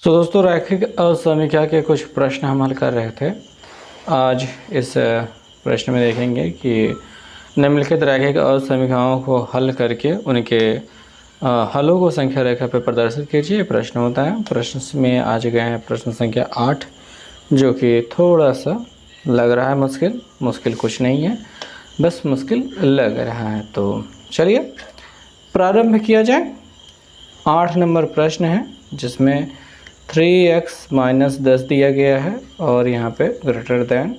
दोस्तों रैखिक असमीक्षा के कुछ प्रश्न हम हल कर रहे थे। आज इस प्रश्न में देखेंगे कि निम्नलिखित रैखिक असमीक्षाओं को हल करके उनके हलों को संख्या रेखा पर प्रदर्शित कीजिए। प्रश्न होता है, प्रश्न में आज गए हैं प्रश्न संख्या 8, जो कि थोड़ा सा लग रहा है मुश्किल कुछ नहीं है, बस मुश्किल लग रहा है। तो चलिए प्रारंभ किया जाए। 8 नंबर प्रश्न है जिसमें 3x - 10 दिया गया है और यहाँ पे ग्रेटर दैन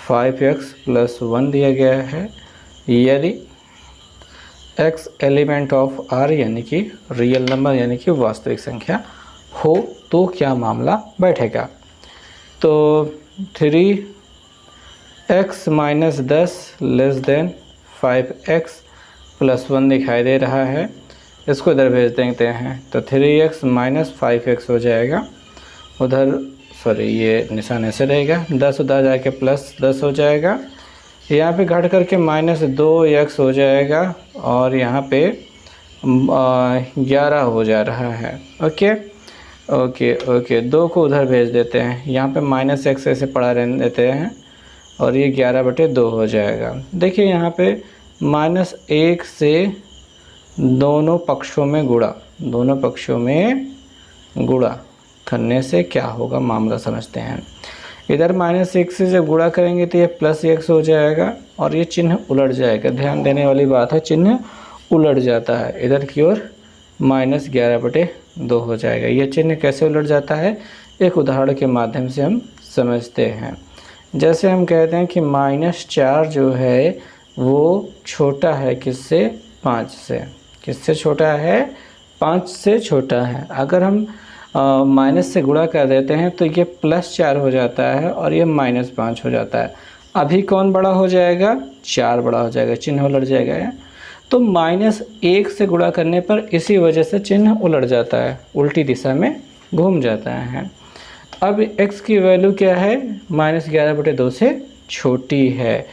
5x + 1 दिया गया है। यदि x एलिमेंट ऑफ r यानी कि रियल नंबर यानी कि वास्तविक संख्या हो तो क्या मामला बैठेगा। तो 3x - 10 < 5x + 1 दिखाई दे रहा है। इसको इधर भेज देते हैं तो 3x - 5x हो जाएगा। उधर ये निशान ऐसे रहेगा, 10 उधर जाके +10 हो जाएगा। यहाँ पे घट करके -2x हो जाएगा और यहाँ पे 11 हो जा रहा है। ओके 2 को उधर भेज देते हैं, यहाँ पे -x ऐसे पड़ा रहने देते हैं और ये 11/2 हो जाएगा। देखिए यहाँ पे -1 से दोनों पक्षों में गुणा करने से क्या होगा मामला समझते हैं। इधर -1 से जब गुणा करेंगे तो ये +x हो जाएगा और ये चिन्ह उलट जाएगा। ध्यान देने वाली बात है, चिन्ह उलट जाता है, इधर की ओर -11/2 हो जाएगा। ये चिन्ह कैसे उलट जाता है एक उदाहरण के माध्यम से हम समझते हैं। जैसे हम कहते हैं कि -4 जो है वो छोटा है किससे, 5 से। किससे छोटा है, 5 से छोटा है। अगर हम माइनस से गुणा कर देते हैं तो ये +4 हो जाता है और ये -5 हो जाता है। अभी कौन बड़ा हो जाएगा, 4 बड़ा हो जाएगा, चिन्ह उलट जाएगा। तो -1 से गुणा करने पर इसी वजह से चिन्ह उलट जाता है, उल्टी दिशा में घूम जाता है। अब x की वैल्यू क्या है, -11/2 से छोटी है।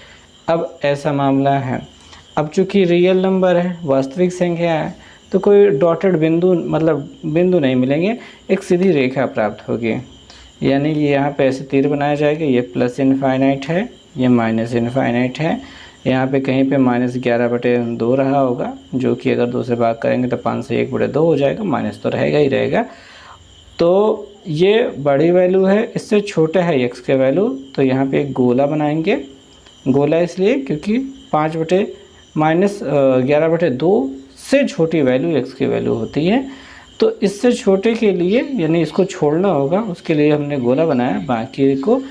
अब ऐसा मामला है। अब चूँकि रियल नंबर है, वास्तविक संख्या है, तो कोई डॉटेड बिंदु बिंदु नहीं मिलेंगे, एक सीधी रेखा प्राप्त होगी। यानी कि यहाँ पे ऐसे तीर बनाया जाएगा, ये +∞ है, ये -∞ है। यहाँ पे कहीं पे -11/2 रहा होगा, जो कि अगर 2 से भाग करेंगे तो 5 से 1/2 हो जाएगा, माइनस तो रहेगा ही रहेगा। तो ये बड़ी वैल्यू है, इससे छोटा है x के वैल्यू, तो यहाँ पे एक गोला बनाएंगे। गोला इसलिए क्योंकि 5/-11/2 से छोटी वैल्यू x की वैल्यू होती है। तो इससे छोटे के लिए यानी इसको छोड़ना होगा, उसके लिए हमने गोला बनाया, बाकी को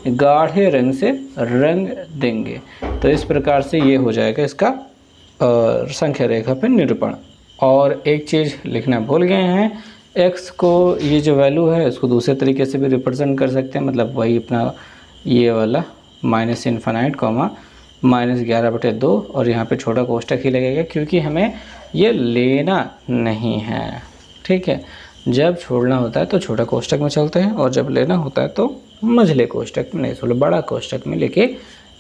गाढ़े रंग से रंग देंगे। तो इस प्रकार से ये हो जाएगा इसका संख्या रेखा पर निरूपण। और एक चीज़ लिखना भूल गए हैं, x को ये जो वैल्यू है इसको दूसरे तरीके से भी रिप्रेजेंट कर सकते हैं, मतलब वही अपना ये वाला -∞, -11/2 और यहाँ पे छोटा कोष्ठक ही लगेगा क्योंकि हमें ये लेना नहीं है। ठीक है, जब छोड़ना होता है तो छोटा कोष्ठक में चलते हैं और जब लेना होता है तो मझले कोष्ठक में, नहीं थोड़ा बड़ा कोष्ठक में लेके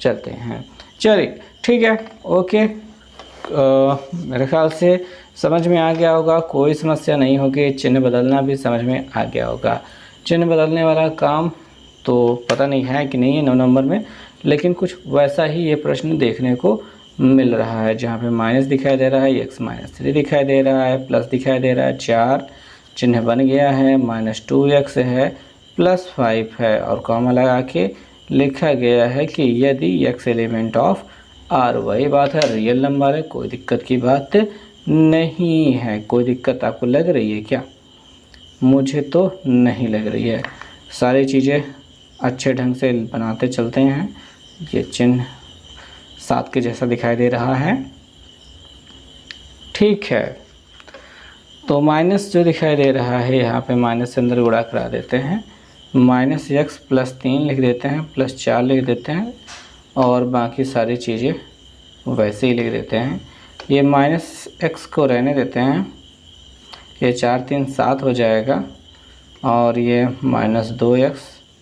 चलते हैं। चलिए ठीक है, ओके। मेरे ख्याल से समझ में आ गया होगा, कोई समस्या नहीं होगी। चिन्ह बदलना भी समझ में आ गया होगा। चिन्ह बदलने वाला काम तो पता नहीं है कि नहीं है 9 नंबर में, लेकिन कुछ वैसा ही ये प्रश्न देखने को मिल रहा है, जहाँ पे माइनस दिखाई दे रहा है, x - 3 दिखाई दे रहा है, प्लस दिखाई दे रहा है 4, चिन्ह बन गया है, -2x है, +5 है और कॉमा लगा के लिखा गया है कि यदि x एलिमेंट ऑफ r, वही बात है, रियल नंबर है, कोई दिक्कत की बात नहीं है। कोई दिक्कत आपको लग रही है क्या? मुझे तो नहीं लग रही है। सारी चीज़ें अच्छे ढंग से बनाते चलते हैं। ये चिन्ह 7 के जैसा दिखाई दे रहा है, ठीक है। तो माइनस जो दिखाई दे रहा है, यहाँ पे माइनस से अंदर गुणा करा देते हैं, -x + 3 लिख देते हैं, +4 लिख देते हैं और बाकी सारी चीज़ें वैसे ही लिख देते हैं। ये -x को रहने देते हैं, ये 4 3 7 हो जाएगा और ये -2x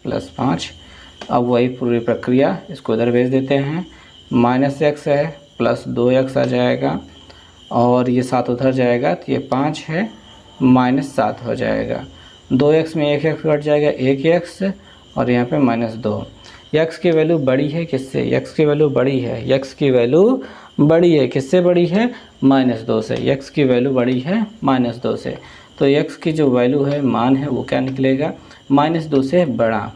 + 5। अब वही पूरी प्रक्रिया, इसको इधर भेज देते हैं, -x है, +2x आ जाएगा और ये 7 उधर जाएगा तो ये 5 है, -7 हो जाएगा। 2x में 1 एक्स कट जाएगा, 1x, और यहाँ पे -2। x की वैल्यू बड़ी है किससे? x की वैल्यू बड़ी है, x की वैल्यू बड़ी है किससे? बड़ी है -2 से। x की वैल्यू बड़ी है -2 से, तो x की जो वैल्यू है, मान है, वो क्या निकलेगा? -2 से बड़ा,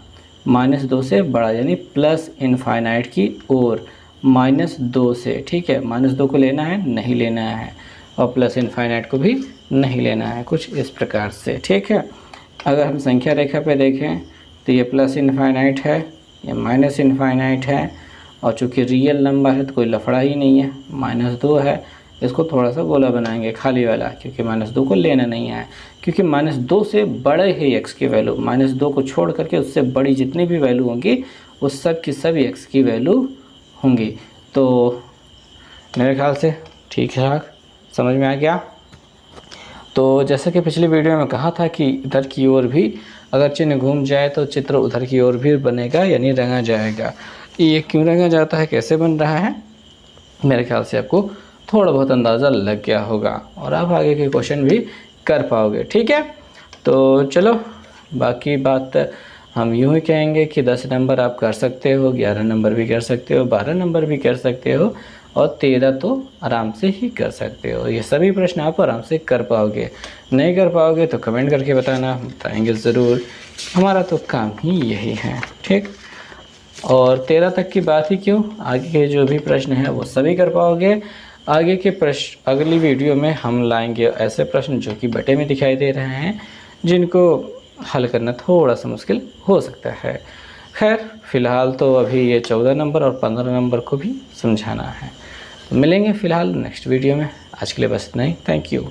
-2 से बड़ा, यानी प्लस इनफाइनाइट की ओर, -2 से। ठीक है, -2 को लेना है, नहीं लेना है, और प्लस इनफाइनाइट को भी नहीं लेना है, कुछ इस प्रकार से। ठीक है, अगर हम संख्या रेखा पे देखें तो ये प्लस इनफाइनाइट है, ये माइनस इनफाइनाइट है, और चूँकि रियल नंबर है तो कोई लफड़ा ही नहीं है, -2 है, इसको थोड़ा सा गोला बनाएंगे खाली वाला, क्योंकि -2 को लेना नहीं है, क्योंकि -2 से बड़े है x की वैल्यू, -2 को छोड़ करके उससे बड़ी जितनी भी वैल्यू होंगी उस सब की सब x की वैल्यू होंगी। तो मेरे ख्याल से ठीक ठाक समझ में आ गया। तो जैसा कि पिछली वीडियो में कहा था कि इधर की ओर भी अगर चिन्ह घूम जाए तो चित्र उधर की ओर भी बनेगा, यानी रंगा जाएगा। ये क्यों रंगा जाता है, कैसे बन रहा है, मेरे ख्याल से आपको थोड़ा बहुत अंदाज़ा लग गया होगा और आप आगे के क्वेश्चन भी कर पाओगे। ठीक है, तो चलो बाकी बात हम यूँ ही कहेंगे कि 10 नंबर आप कर सकते हो, 11 नंबर भी कर सकते हो, 12 नंबर भी कर सकते हो, और 13 तो आराम से ही कर सकते हो। ये सभी प्रश्न आप आराम से कर पाओगे। नहीं कर पाओगे तो कमेंट करके बताना, बताएंगे ज़रूर, हमारा तो काम ही यही है। ठीक, और 13 तक की बात ही क्यों, आगे के जो भी प्रश्न हैं वो सभी कर पाओगे। आगे के प्रश्न अगली वीडियो में हम लाएंगे ऐसे प्रश्न जो कि बटे में दिखाई दे रहे हैं, जिनको हल करना थोड़ा सा मुश्किल हो सकता है। खैर फ़िलहाल तो अभी ये 14 नंबर और 15 नंबर को भी समझाना है। तो मिलेंगे फ़िलहाल नेक्स्ट वीडियो में। आज के लिए बस इतना ही। Thank you.